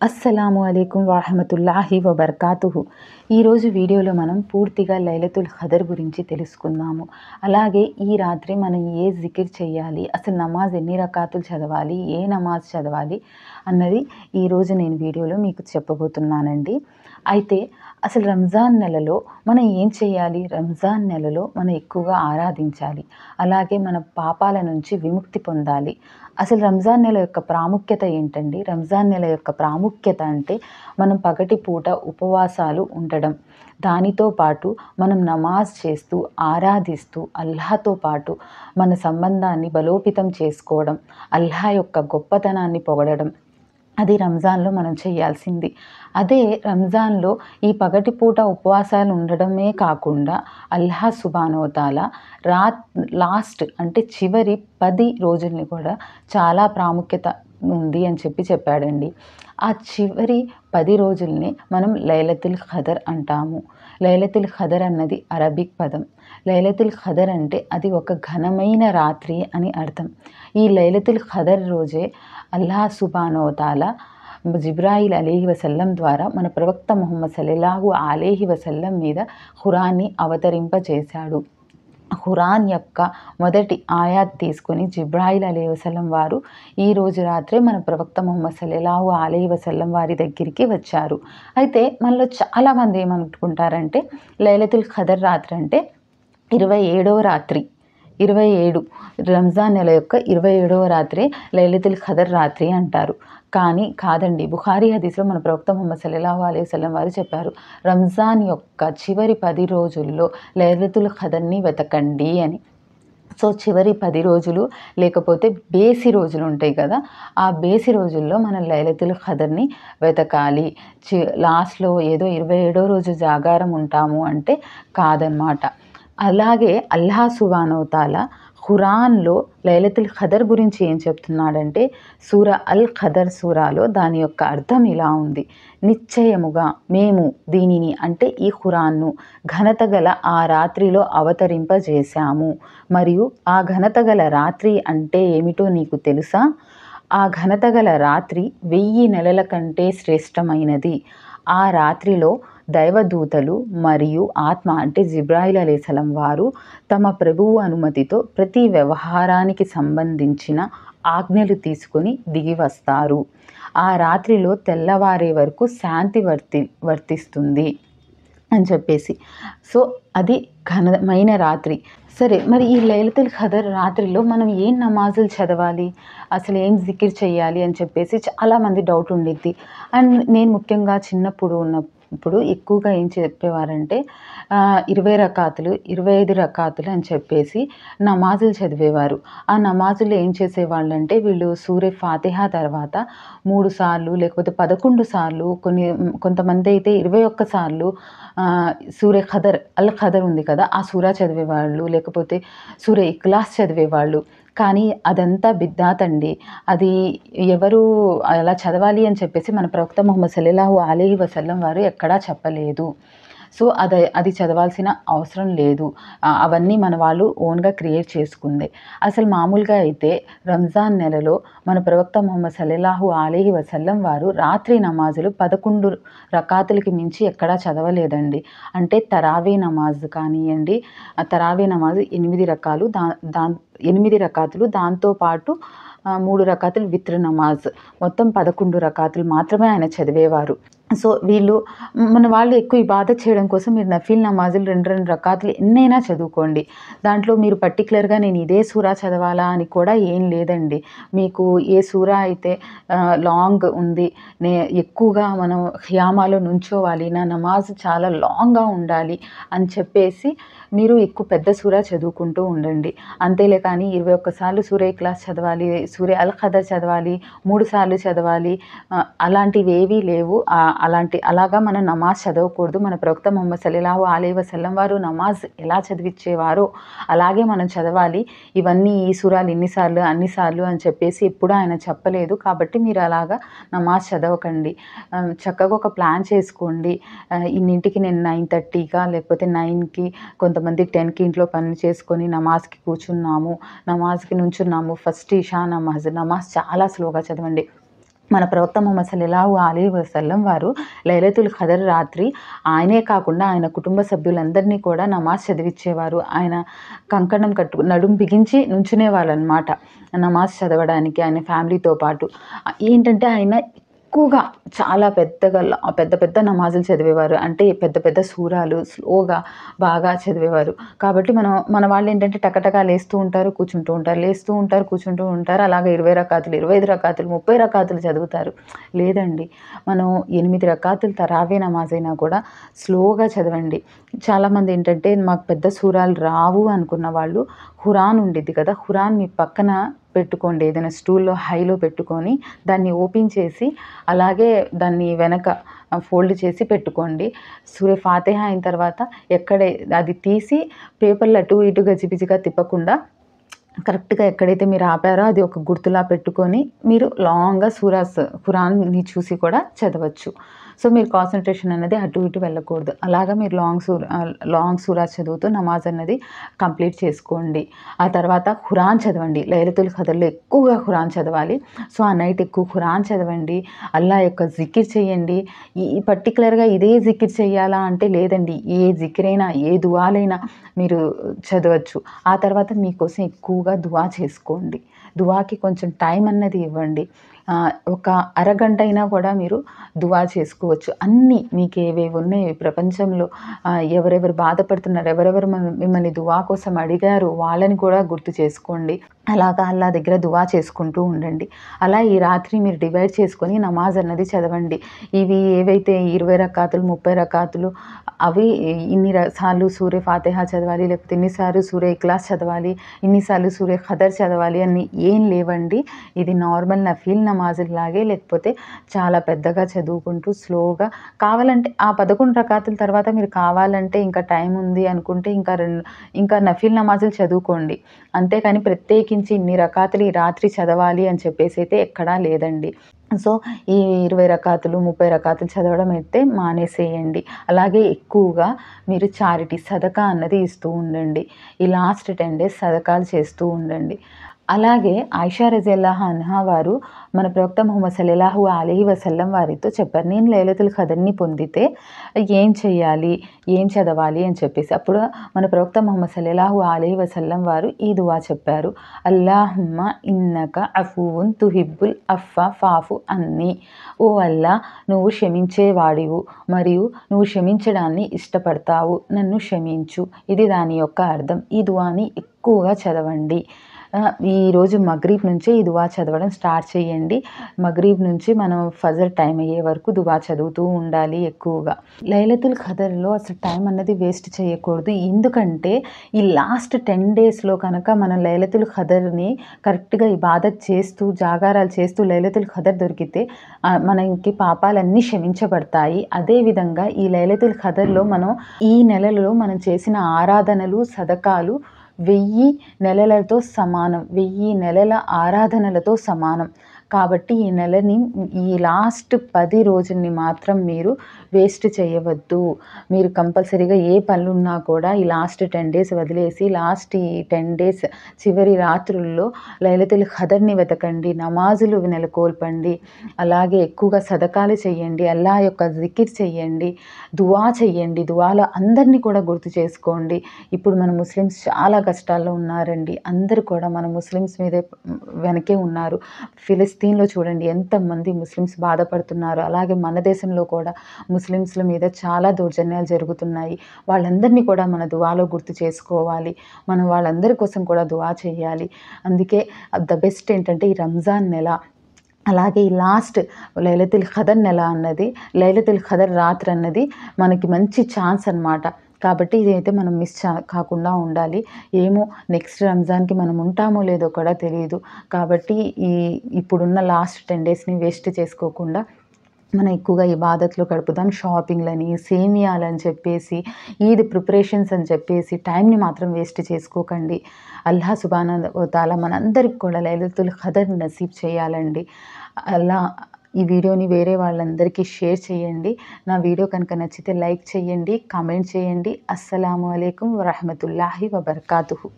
అస్సలాము అలైకుం వరహమతుల్లాహి వబర్కాతుహు. ఈరోజు వీడియోలో మనం పూర్తిగా లైలతుల్ ఖదర్ గురించి తెలుసుకుందాము. అలాగే ఈ రాత్రి మనం ఏ జికిర్ చేయాలి, అసలు నమాజ్ ఎన్ని రకాతులు చదవాలి, ఏ నమాజ్ చదవాలి అన్నది ఈరోజు నేను వీడియోలో మీకు చెప్పబోతున్నానండి. అయితే అసలు రంజాన్ నెలలో మనం ఏం చేయాలి? రంజాన్ నెలలో మనం ఎక్కువగా ఆరాధించాలి. అలాగే మన పాపాల నుంచి విముక్తి పొందాలి. అసలు రంజాన్ నెల యొక్క ప్రాముఖ్యత ఏంటండి? రంజాన్ నెల యొక్క ప్రాముఖ్యత అంటే మనం పగటి పూట ఉపవాసాలు ఉండడం. దానితో పాటు మనం నమాజ్ చేస్తూ, ఆరాధిస్తూ, అల్లాహ్‌తో పాటు మన సంబంధాన్ని బలోపేతం చేసుకోవడం, అల్లాహ్ యొక్క గొప్పతనాన్ని పొగడడం. అది రంజాన్‌లో మనం చేయాల్సింది. అదే రంజాన్‌లో ఈ పగటిపూట ఉపవాసాలు ఉండడమే కాకుండా అల్లాహ్ సుబ్హానహు వ తఆలా లాస్ట్ అంటే చివరి 10 రోజుల్ని కూడా చాలా ప్రాముఖ్యత ఉంది అని చెప్పాడండి. ఆ చివరి 10 రోజుల్ని మనం లైలతుల్ ఖదర్ అంటాము. లైలతుల్ ఖదర్ అన్నది అరబిక్ పదం. లైలతుల్ ఖదర్ అంటే అది ఒక ఘనమైన రాత్రి అని అర్థం. ఈ లైలతుల్ ఖదర్ రోజే అల్లాహ్ సుబ్హానహు వ తఆలా జిబ్రాయిల్ అలైహి వసల్లం ద్వారా మన ప్రవక్త ముహమ్మద్ సల్లల్లాహు అలైహి వసల్లం మీద ఖురాన్ని అవతరింపజేశాడు. ఖురాన్ యొక్క మొదటి ఆయాత్ తీసుకొని జిబ్రాయిల్ అలైహి వసల్లం వారు ఈరోజు రాత్రే మన ప్రవక్త ముహమ్మద్ సల్లల్లాహు అలైహి వసల్లం వారి దగ్గరికి వచ్చారు. అయితే మనలో చాలామంది ఏమనుకుంటారంటే లైలతుల్ ఖదర్ రాత్రి అంటే 27వ రాత్రి. 27 రంజాన్ నెల యొక్క 27వ రాత్రే లైలతుల్ ఖదర్ రాత్రి అంటారు. కానీ కాదండి. బుఖారీ హదీస్‌లో మన ప్రవక్త ముహమ్మద్ సల్లల్లాహు అలైహి వసల్లం వారు చెప్పారు. రంజాన్ యొక్క చివరి 10 రోజుల్లో లైలతుల్ ఖదర్‌ని వెతకండి అని. సో, చివరి 10 రోజులు లేకపోతే బేసి రోజులు ఉంటాయి కదా! ఆ బేసి రోజుల్లో మనం లైలతుల్ ఖదర్‌ని వెతకాలి. లాస్ట్‌లో ఏదో 27వ రోజు జాగారం ఉంటాము అంటే కాదనమాట. అలాగే అల్లాహ్ సుబ్హానహు వ తఆలా ఖురాన్‌లో లైలతుల్ ఖదర్ గురించి ఏం చెప్తున్నాడంటే సూరా అల్ ఖదర్ సూరాలో దాని యొక్క అర్థం ఇలా ఉంది. నిశ్చయముగా మేము దీనిని అంటే ఈ ఖురాన్‌ను ఘనత గల ఆ రాత్రిలో అవతరింపజేశాము. మరియు ఆ ఘనత గల రాత్రి అంటే ఏమిటో నీకు తెలుసా? ఆ ఘనత గల రాత్రి 1000 నెలల కంటే శ్రేష్టమైనది. ఆ రాత్రిలో దైవదూతలు మరియు ఆత్మ అంటే జిబ్రాయిల్ అలైహిస్సలాం వారు తమ ప్రభువు అనుమతితో ప్రతి వ్యవహారానికి సంబంధించిన ఆజ్ఞలు తీసుకొని దిగి వస్తారు. ఆ రాత్రిలో తెల్లవారే వరకు శాంతి వర్తిస్తుంది అని చెప్పేసి. సో, అది ఘనమైన రాత్రి. సరే, మరి ఈ లైలతుల్ ఖదర్ రాత్రిలో మనం ఏం నమాజులు చదవాలి? అసలు ఏం జికిర్ చేయాలి అని చెప్పేసి చాలామంది డౌట్ ఉండిద్ది. అండ్ నేను ముఖ్యంగా చిన్నప్పుడు ఉన్నప్పుడు ఎక్కువగా ఏం చెప్పేవారంటే 20 రకాతులు, 25 రకాతులు అని చెప్పేసి నమాజులు చదివేవారు. ఆ నమాజుల్లో ఏం చేసేవాళ్ళంటే వీళ్ళు సూరే ఫాతిహా తర్వాత 3 సార్లు లేకపోతే 11 సార్లు కొంతమంది అయితే 21 సార్లు సూరే అల్ ఖదర్ ఉంది కదా! ఆ సూరా చదివేవాళ్ళు. లేకపోతే సూరే ఇఖ్లాస్ చదివేవాళ్ళు. కానీ అదంతా బిద్అత్ అండి. అది ఎవరు అలా చదవాలి అని చెప్పేసి మన ప్రవక్త ముహమ్మద్ సల్లల్లాహు అలైహి వసల్లం వారు ఎక్కడా చెప్పలేదు. సో, అది చదవాల్సిన అవసరం లేదు. అవన్నీ మన వాళ్ళు ఓన్‌గా క్రియేట్ చేసుకుందే. అసలు మామూలుగా అయితే రంజాన్ నెలలో మన ప్రవక్త ముహమ్మద్ సల్లల్లాహు అలైహి వసల్లం వారు రాత్రి నమాజులు 11 రకాతులకి మించి ఎక్కడా చదవలేదండి. అంటే తరావీ నమాజ్ కానియండి, తరావీ నమాజ్ 8 రకాలు 8 రకాతులు దాంతో పాటు 3 రకాతులు విత్ర్ నమాజ్. మొత్తం 11 రకాతులు మాత్రమే ఆయన చదివేవారు. సో, మన వాళ్ళు ఎక్కువ ఇబాదత్ చేయడం కోసం మీరు నఫీల్ నమాజులు 2 రకాతులు ఎన్నైనా చదువుకోండి. దాంట్లో మీరు పర్టిక్యులర్‌గా నేను ఇదే సూరా చదవాలా అని కూడా ఏం లేదండి. మీకు ఏ సూరా అయితే లాంగ్ ఉంది, ఎక్కువగా మనం ఖియామాలో నుంచోవాలి, నా నమాజ్ చాలా లాంగ్‌గా ఉండాలి అని చెప్పేసి మీరు ఎక్కువ పెద్ద సూరా చదువుకుంటూ ఉండండి. అంతేలే కానీ 21 సార్లు సూరే ఇఖ్లాస్ చదవాలి, సూరే అల్ ఖదర్ చదవాలి, 3 సార్లు చదవాలి అలాంటివేవీ లేవు. అలాగా మనం నమాజ్ చదవకూడదు. మన ప్రవక్త ముహమ్మద్ సల్లల్లాహు అలైహి వసల్లం వారు నమాజ్ ఎలా చదివిచ్చేవారో అలాగే మనం చదవాలి. ఇవన్నీ ఈ సూరాలు ఇన్ని సార్లు, అన్ని సార్లు అని చెప్పేసి ఎప్పుడూ ఆయన చెప్పలేదు. కాబట్టి మీరు అలాగా నమాజ్ చదవకండి. చక్కగా ఒక ప్లాన్ చేసుకోండి. ఇన్నింటికి నేను 9:30కా లేకపోతే 9కి కొంతమంది 10కి ఇంట్లో పనులు చేసుకొని నమాజ్‌కి కూర్చున్నాము, నమాజ్‌కి నుంచున్నాము. ఫస్ట్ ఇషా నమాజ్ చాలా స్లోగా చదవండి. మన ప్రవక్త ముహమ్మద్ సల్లల్లాహు అలైహి వసల్లం వారు లైలతుల్ ఖదర్ రాత్రి ఆయనే కాకుండా ఆయన కుటుంబ సభ్యులందరినీ కూడా నమాజ్ చదివించేవారు. ఆయన కంకణం నడుం బిగించి నుంచునేవాళ్ళనమాట నమాజ్ చదవడానికి ఆయన ఫ్యామిలీతో పాటు. ఏంటంటే ఆయన ఎక్కువగా చాలా పెద్ద పెద్ద నమాజులు చదివేవారు. అంటే పెద్ద పెద్ద సూరాలు స్లోగా బాగా చదివేవారు. కాబట్టి మన వాళ్ళు ఏంటంటే టకటకా లేస్తూ ఉంటారు, కూర్చుంటూ ఉంటారు, లేస్తూ ఉంటారు, కూర్చుంటూ ఉంటారు. అలాగే 20 రకాతులు, 25 రకాతులు, 30 రకాతులు చదువుతారు. లేదండి, మనం 8 రకాతులు తరావీ నమాజ్ అయినా కూడా స్లోగా చదవండి. చాలామంది ఏంటంటే మాకు పెద్ద సూరాలు రావు అనుకున్న వాళ్ళు ఖురాన్ ఉండిద్ది కదా, ఖురాన్ మీ పక్కన పెట్టుకోండి. ఏదైనా స్టూల్లో హైలో పెట్టుకొని దాన్ని ఓపెన్ చేసి అలాగే దాన్ని వెనక ఫోల్డ్ చేసి పెట్టుకోండి. సూరే ఫాతిహా అయిన తర్వాత అది తీసి పేపర్లు అటు ఇటు గజిబిజిగా తిప్పకుండా కరెక్ట్గా ఎక్కడైతే మీరు ఆపారో అది ఒక గుర్తులా పెట్టుకొని మీరు లాంగ్గా ఖురాన్ని చూసి కూడా చదవచ్చు. సో మీరు కాన్సన్ట్రేషన్ అనేది అటు ఇటు వెళ్ళకూడదు. అలాగా మీరు లాంగ్ సూరాస్ చదువుతూ నమాజ్ అన్నది కంప్లీట్ చేసుకోండి. ఆ తర్వాత ఖురాన్ చదవండి. లైలతుల్ ఖదర్లో ఎక్కువగా ఖురాన్ చదవాలి. సో ఆ నైట్ ఎక్కువ ఖురాన్ చదవండి. అల్లా యొక్క జికిర్ చేయండి. ఈ పర్టికులర్గా ఇదే జికిర్ చేయాలా అంటే లేదండి, ఏ జికిరైనా ఏ దువాలైనా మీరు చదవచ్చు. ఆ తర్వాత మీకోసం ఎక్కువగా దువా చేసుకోండి. దువాకి కొంచెం టైం అన్నది ఇవ్వండి. ఒక అరగంట అయినా కూడా మీరు దువా చేసుకోవచ్చు. అన్నీ మీకు ఏవేవి ఉన్నాయో ప్రపంచంలో ఎవరెవరు బాధపడుతున్నారు, ఎవరెవరు మిమ్మల్ని దువా కోసం అడిగారు వాళ్ళని కూడా గుర్తు చేసుకోండి. అలాగా అల్లా దగ్గర దువా చేసుకుంటూ ఉండండి. అలా ఈ రాత్రి మీరు డివైడ్ చేసుకొని నమాజ్ అన్నది చదవండి. ఇవి ఏవైతే 20 రకాతులు, 30 రకాతులు అవి సార్లు సూరే ఫాతిహా చదవాలి, లేకపోతే ఇన్నిసార్లు సూరే ఇఖ్లాస్ చదవాలి, ఇన్నిసార్లు సూరే ఖదర్ చదవాలి అని ఏం లేవండి. ఇది నార్మల్ నఫీల్ నమాజుల్లాగే, లేకపోతే చాలా పెద్దగా చదువుకుంటూ స్లోగా కావాలంటే ఆ 11 రకాతుల తర్వాత మీరు కావాలంటే ఇంకా టైం ఉంది అనుకుంటే ఇంకా నఫీల్ నమాజులు చదువుకోండి. అంతేకాని ప్రత్యేకించి ఇన్ని రకాతులు ఈ రాత్రి చదవాలి అని చెప్పేసి అయితే ఎక్కడా లేదండి. సో ఈ 20 రకాతులు, 30 రకాతులు చదవడం అయితే మానేసేయండి. అలాగే ఎక్కువగా మీరు చారిటీ సదకా అన్నది ఇస్తూ ఉండండి. ఈ లాస్ట్ 10 డేస్ సదకాలు చేస్తూ ఉండండి. అలాగే ఆయిషా రజియల్లాహు అన్హా వారు మన ప్రవక్త ముహమ్మద్ సల్లల్లాహు అలైహి వసల్లం వారితో చెప్పారు, నేను లైలతుల్ ఖదర్ని పొందితే ఏం చేయాలి, ఏం చదవాలి అని చెప్పేసి. అప్పుడు మన ప్రవక్త ముహమ్మద్ సల్లల్లాహు అలైహి వసల్లం వారు ఈ దువా చెప్పారు, అల్లాహుమ్మ ఇన్నక అఫూన్ తుహిబ్బుల్ అఫ్ఫ ఫాఫు అన్ని. ఓ అల్లా, నువ్వు క్షమించేవాడివు మరియు నువ్వు క్షమించడాన్ని ఇష్టపడతావు, నన్ను క్షమించు. ఇది దాని యొక్క అర్థం. ఈ దువాని ఎక్కువగా చదవండి. ఈరోజు మగ్రీబ్ నుంచే ఈ దువా చదవడం స్టార్ట్ చేయండి. మగ్రీబ్ నుంచి మనం ఫజర్ టైం అయ్యే వరకు దువా చదువుతూ ఉండాలి ఎక్కువగా. లైలతుల్ ఖదర్లో అసలు టైం అన్నది వేస్ట్ చేయకూడదు. ఎందుకంటే ఈ లాస్ట్ 10 డేస్లో కనుక మనం లైలతుల్ ఖదర్ని కరెక్ట్గా ఇబాదత్ చేస్తూ జాగారాలు చేస్తూ లైలతుల్ ఖదర్ దొరికితే మనకి పాపాలన్నీ క్షమించబడతాయి. అదేవిధంగా ఈ లైలతుల్ ఖదర్లో ఈ నెలలో మనం చేసిన ఆరాధనలు సదకాలు 1000 నెలలతో సమానం, 1000 నెలల ఆరాధనలతో సమానం. కాబట్టి ఈ లాస్ట్ 10 రోజుల్ని మాత్రం మీరు వేస్ట్ చేయవద్దు. మీరు కంపల్సరీగా ఏ పనులున్నా కూడా ఈ లాస్ట్ 10 డేస్ వదిలేసి లాస్ట్ ఈ 10 డేస్ చివరి రాత్రుల్లో లైలతుల్ ఖదర్ని వెతకండి, నమాజులు నెలకొల్పండి, అలాగే ఎక్కువగా సదకాలు చేయండి, అల్లా యొక్క జికిర్ చేయండి, దువా చేయండి. దువాలో అందరినీ కూడా గుర్తు చేసుకోండి. ఇప్పుడు మన ముస్లిమ్స్ చాలా కష్టాల్లో ఉన్నారండి. అందరూ కూడా మన ముస్లిమ్స్ మీదే వెనకే ఉన్నారు. ఫిలిస్తీన్లో చూడండి ఎంతమంది ముస్లిమ్స్ బాధపడుతున్నారు. అలాగే మన దేశంలో కూడా ముస్లిమ్స్ల మీద చాలా దౌర్జన్యాలు జరుగుతున్నాయి. వాళ్ళందరినీ కూడా మన దువాలో గుర్తు చేసుకోవాలి. మనం వాళ్ళందరి కోసం కూడా దువా చేయాలి. అందుకే ద బెస్ట్ ఏంటంటే ఈ రంజాన్ నెల, అలాగే ఈ లాస్ట్ లైలతుల్ ఖదర్ నెల అన్నది, లైలతుల్ ఖదర్ రాత్రి అన్నది మనకి మంచి ఛాన్స్ అన్నమాట. కాబట్టి ఇదైతే మనం మిస్ కాకుండా ఉండాలి. ఏమో నెక్స్ట్ రంజాన్కి మనం ఉంటామో లేదో కూడా తెలియదు. కాబట్టి ఇప్పుడున్న లాస్ట్ 10 డేస్ని వేస్ట్ చేసుకోకుండా మనం ఎక్కువగా ఇబాదత్లో గడుపుదాం. షాపింగ్లని, సేమియాలని చెప్పేసి, ఈద్ ప్రిపరేషన్స్ అని చెప్పేసి టైంని మాత్రం వేస్ట్ చేసుకోకండి. అల్లాహ్ సుబ్హానహు వ తఆలా మనందరికి కూడా లైలతుల్ ఖదర్ నసీబ్ చేయాలండి. అల్లా ఈ వీడియోని వేరే వాళ్ళందరికీ షేర్ చేయండి. నా వీడియో కనుక నచ్చితే లైక్ చేయండి, కామెంట్ చేయండి. అస్సలాము అలైకుం వరహమతుల్లాహి వబర్కాతుహు.